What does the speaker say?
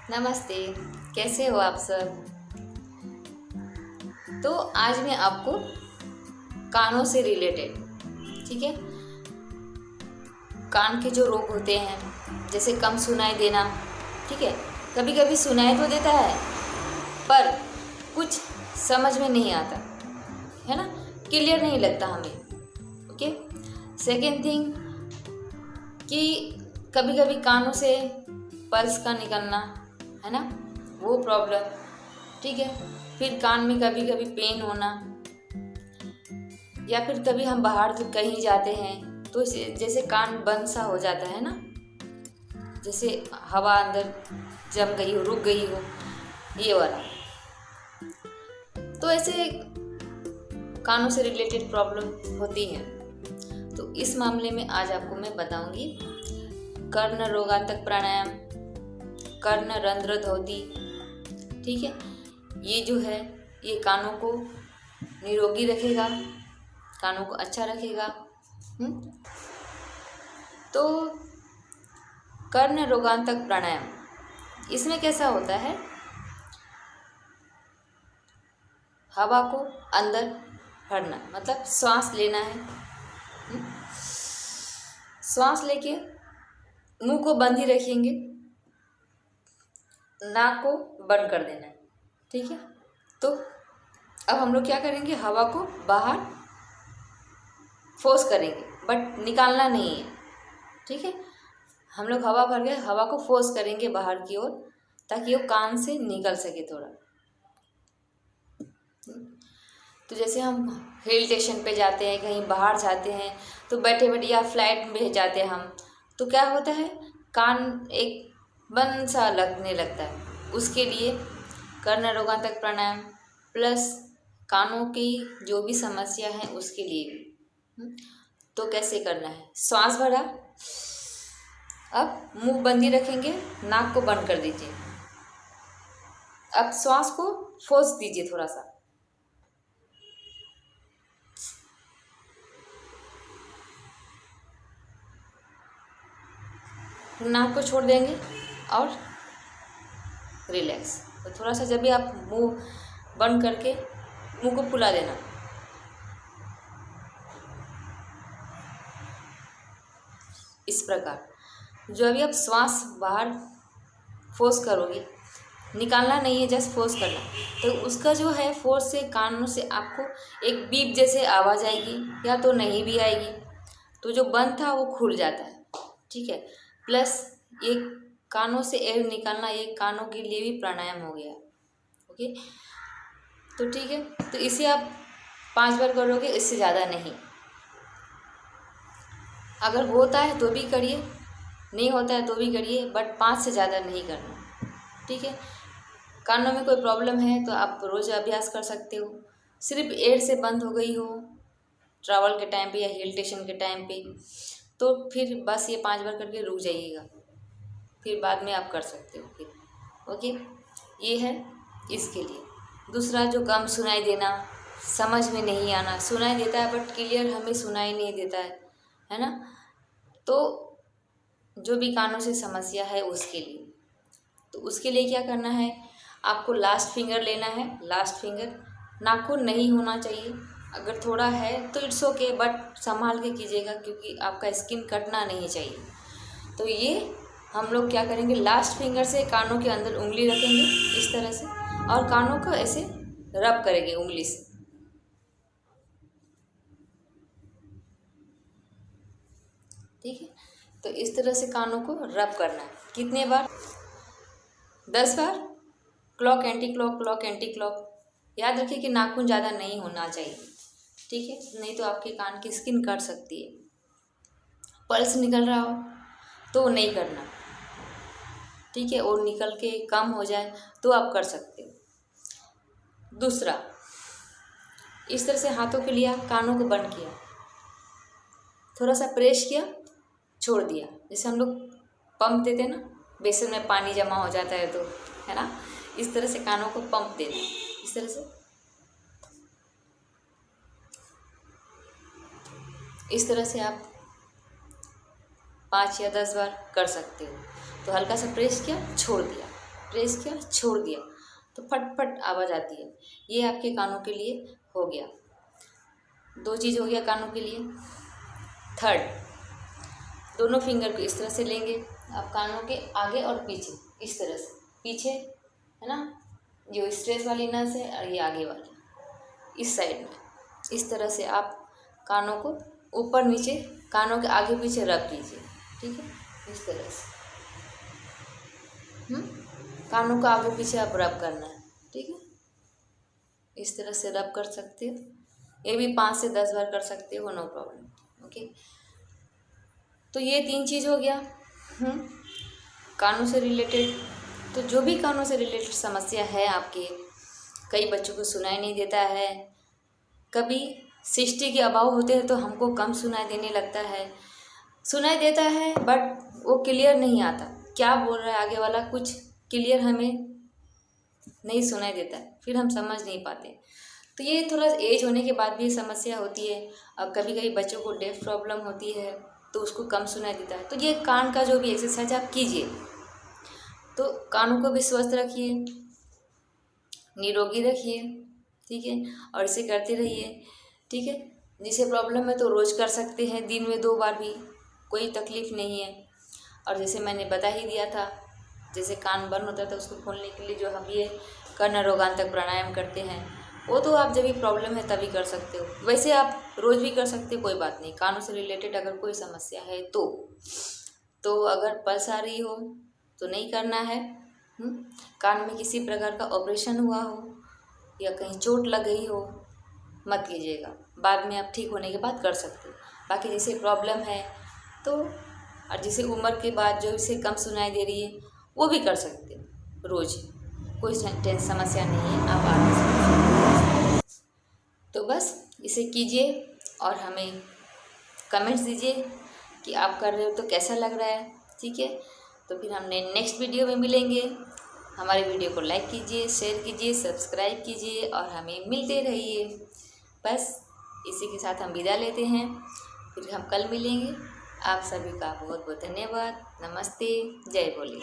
नमस्ते। कैसे हो आप सब। तो आज मैं आपको कानों से रिलेटेड, ठीक है, कान के जो रोग होते हैं, जैसे कम सुनाई देना, ठीक है, कभी कभी सुनाई तो देता है पर कुछ समझ में नहीं आता है ना, क्लियर नहीं लगता हमें। ओके। सेकेंड थिंग कि कभी कभी कानों से पल्स का निकलना, है ना, वो प्रॉब्लम, ठीक है। फिर कान में कभी कभी पेन होना, या फिर कभी हम बाहर कहीं जाते हैं तो जैसे कान बंद सा हो जाता है ना, जैसे हवा अंदर जम गई हो, रुक गई हो, ये वाला। तो ऐसे कानों से रिलेटेड प्रॉब्लम होती है। तो इस मामले में आज आपको मैं बताऊंगी कर्ण रोगांतक प्राणायाम, कर्ण रंध्र धौती, ठीक है। ये जो है ये कानों को निरोगी रखेगा, कानों को अच्छा रखेगा। तो कर्ण रोगांतक प्राणायाम, इसमें कैसा होता है, हवा को अंदर भरना, मतलब श्वास लेना है। श्वास लेके मुंह को बंद ही रखेंगे, नाक को बंद कर देना है, ठीक है। तो अब हम लोग क्या करेंगे, हवा को बाहर फोर्स करेंगे बट निकालना नहीं है, ठीक है। हम लोग हवा भर के हवा को फोर्स करेंगे बाहर की ओर, ताकि वो कान से निकल सके थोड़ा। तो जैसे हम हिल स्टेशन पे जाते हैं, कहीं बाहर जाते हैं, तो बैठे बैठे या फ्लाइट में जाते हैं हम, तो क्या होता है, कान एक बंद सा लगने लगता है। उसके लिए कर्ण रोगांतक प्राणायाम प्लस कानों की जो भी समस्या है उसके लिए भी। तो कैसे करना है, श्वास भरा, अब मुंह बंद ही रखेंगे, नाक को बंद कर दीजिए। अब श्वास को फोर्स दीजिए थोड़ा सा, नाक को छोड़ देंगे और रिलैक्स। तो थोड़ा सा जब भी आप मुंह बंद करके मुंह को फुला देना, इस प्रकार। जो अभी आप श्वास बाहर फोर्स करोगे, निकालना नहीं है, जस्ट फोर्स करना, तो उसका जो है फोर्स से कानों से आपको एक बीप जैसे आवाज़ आएगी, या तो नहीं भी आएगी, तो जो बंद था वो खुल जाता है, ठीक है। प्लस ये कानों से एयर निकालना, ये कानों के लिए भी प्राणायाम हो गया। ओके, तो ठीक है। तो इसे आप 5 बार करोगे, इससे ज़्यादा नहीं। अगर होता है तो भी करिए, नहीं होता है तो भी करिए, बट 5 से ज़्यादा नहीं करना, ठीक है। कानों में कोई प्रॉब्लम है तो आप रोज़ अभ्यास कर सकते हो। सिर्फ एयर से बंद हो गई हो ट्रैवल के टाइम पे या हिल स्टेशन के टाइम पे, तो फिर बस ये 5 बार करके रुक जाइएगा, फिर बाद में आप कर सकते हो फिर। ओके, ये है इसके लिए। दूसरा, जो कम सुनाई देना, समझ में नहीं आना, सुनाई देता है बट क्लियर हमें सुनाई नहीं देता है ना। तो जो भी कानों से समस्या है उसके लिए, तो उसके लिए क्या करना है, आपको लास्ट फिंगर लेना है। लास्ट फिंगर नाखून नहीं होना चाहिए, अगर थोड़ा है तो इट्स ओके, बट संभाल के कीजिएगा क्योंकि आपका स्किन कटना नहीं चाहिए। तो ये हम लोग क्या करेंगे, लास्ट फिंगर से कानों के अंदर उंगली रखेंगे इस तरह से, और कानों को ऐसे रब करेंगे उंगली से, ठीक है। तो इस तरह से कानों को रब करना है। कितने बार, 10 बार। Clock anti clock, clock anti clock. याद रखिए कि नाखून ज़्यादा नहीं होना चाहिए, ठीक है, नहीं तो आपके कान की स्किन कट सकती है। पल्स निकल रहा हो तो नहीं करना, ठीक है, और निकल के कम हो जाए तो आप कर सकते हो। दूसरा, इस तरह से हाथों के लिया, कानों को बंद किया, थोड़ा सा प्रेस किया, छोड़ दिया। जैसे हम लोग पंप देते हैं ना, बेसन में पानी जमा हो जाता है तो, है ना, इस तरह से कानों को पंप देना, इस तरह से, इस तरह से आप 5 या 10 बार कर सकते हो। तो हल्का सा प्रेस किया, छोड़ दिया, प्रेस किया, छोड़ दिया तो फट फट आवाज़ आती है। ये आपके कानों के लिए हो गया। 2 चीज़ हो गया कानों के लिए। थर्ड, दोनों फिंगर को इस तरह से लेंगे आप कानों के आगे और पीछे, इस तरह से पीछे है ना, जो स्ट्रेस वाली नस है और ये आगे वाली इस साइड में, इस तरह से आप कानों को ऊपर नीचे, कानों के आगे पीछे रब कीजिए। ठीक है, इस तरह से कानों का आगे पीछे आप रब करना है। ठीक है, इस तरह से रब कर सकते हो। ये भी 5 से 10 बार कर सकते हो, नो प्रॉब्लम। ओके, तो ये 3 चीज़ हो गया कानों से रिलेटेड। तो जो भी कानों से रिलेटेड समस्या है आपके, कई बच्चों को सुनाई नहीं देता है, कभी सृष्टि के अभाव होते हैं तो हमको कम सुनाई देने लगता है, सुनाई देता है बट वो क्लियर नहीं आता, क्या बोल रहा है आगे वाला कुछ क्लियर हमें नहीं सुनाई देता है, फिर हम समझ नहीं पाते। तो ये थोड़ा एज होने के बाद भी समस्या होती है। अब कभी कभी बच्चों को डेफ प्रॉब्लम होती है तो उसको कम सुनाई देता है। तो ये कान का जो भी एक्सरसाइज आप कीजिए तो कानों को भी स्वस्थ रखिए, निरोगी रखिए। ठीक है, और इसे करते रहिए। ठीक है, जिसे प्रॉब्लम है तो रोज़ कर सकते हैं, दिन में 2 बार भी, कोई तकलीफ़ नहीं है। और जैसे मैंने बता ही दिया था, जैसे कान बंद होता है तो उसको खोलने के लिए जो हम ये कर्ण रोगांतक प्राणायाम करते हैं, वो तो आप जब भी प्रॉब्लम है तभी कर सकते हो। वैसे आप रोज़ भी कर सकते हो, कोई बात नहीं। कानों से रिलेटेड अगर कोई समस्या है तो अगर पल्स आ रही हो तो नहीं करना है। कान में किसी प्रकार का ऑपरेशन हुआ हो या कहीं चोट लग गई हो, मत कीजिएगा। बाद में आप ठीक होने के बाद कर सकते हो। बाकी जिसे प्रॉब्लम है तो, और जिसे उम्र के बाद जो इसे कम सुनाई दे रही है, वो भी कर सकते हो रोज़, कोई समस्या नहीं है, आप आराम से कर सकते हो। तो बस इसे कीजिए और हमें कमेंट्स दीजिए कि आप कर रहे हो तो कैसा लग रहा है। ठीक है, तो फिर हमने नेक्स्ट वीडियो में मिलेंगे। हमारे वीडियो को लाइक कीजिए, शेयर कीजिए, सब्सक्राइब कीजिए और हमें मिलते रहिए। बस इसी के साथ हम विदा लेते हैं, फिर हम कल मिलेंगे। आप सभी का बहुत बहुत धन्यवाद। नमस्ते, जय बोले।